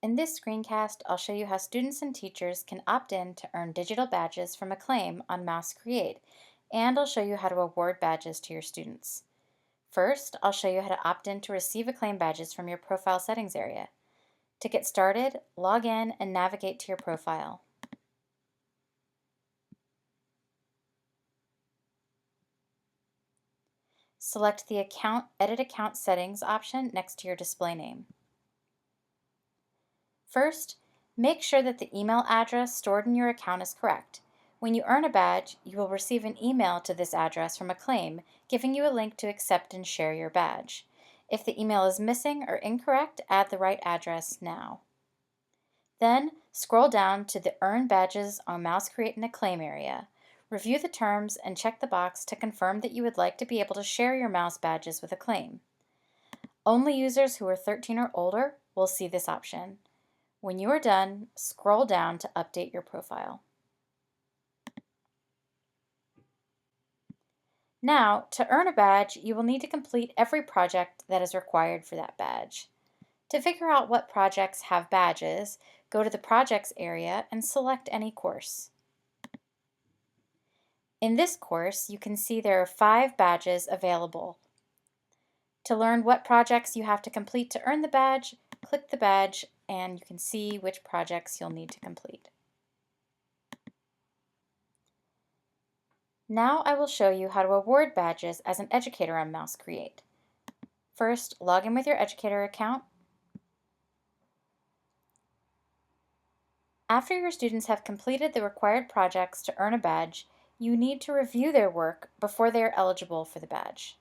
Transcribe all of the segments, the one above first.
In this screencast, I'll show you how students and teachers can opt in to earn digital badges from Acclaim on Mouse Create, and I'll show you how to award badges to your students. First, I'll show you how to opt in to receive Acclaim badges from your profile settings area. To get started, log in and navigate to your profile. Select the Edit Account Settings option next to your display name. First, make sure that the email address stored in your account is correct. When you earn a badge, you will receive an email to this address from Acclaim, giving you a link to accept and share your badge. If the email is missing or incorrect, add the right address now. Then, scroll down to the Earn Badges on Mouse Create and Acclaim area. Review the terms and check the box to confirm that you would like to be able to share your mouse badges with Acclaim. Only users who are 13 or older will see this option. When you are done, scroll down to update your profile. Now, to earn a badge, you will need to complete every project that is required for that badge. To figure out what projects have badges, go to the Projects area and select any course. In this course, you can see there are 5 badges available. To learn what projects you have to complete to earn the badge, click the badge and you can see which projects you'll need to complete. Now I will show you how to award badges as an educator on Mouse Create. First, log in with your educator account. After your students have completed the required projects to earn a badge, you need to review their work before they are eligible for the badge.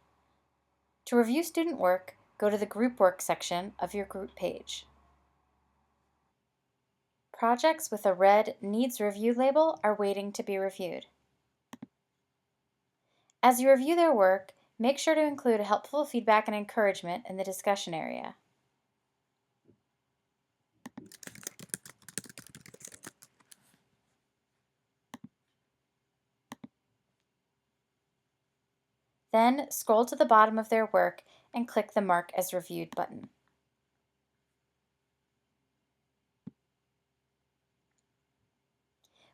To review student work, go to the Group Work section of your group page. Projects with a red Needs Review label are waiting to be reviewed. As you review their work, make sure to include helpful feedback and encouragement in the discussion area. Then scroll to the bottom of their work and click the Mark as Reviewed button.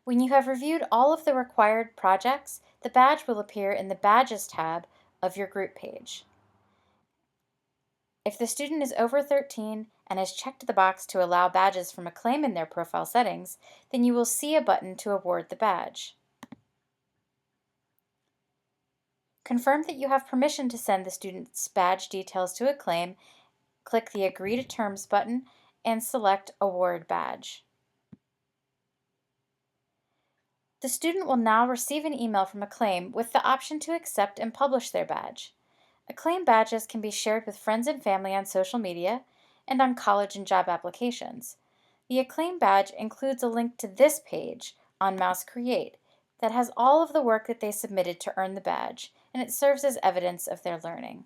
When you have reviewed all of the required projects, the badge will appear in the Badges tab of your group page. If the student is over 13 and has checked the box to allow badges from Acclaim in their profile settings, then you will see a button to award the badge. Confirm that you have permission to send the student's badge details to Acclaim, click the Agree to Terms button, and select Award Badge. The student will now receive an email from Acclaim with the option to accept and publish their badge. Acclaim badges can be shared with friends and family on social media and on college and job applications. The Acclaim badge includes a link to this page on Mouse Create that has all of the work that they submitted to earn the badge, and it serves as evidence of their learning.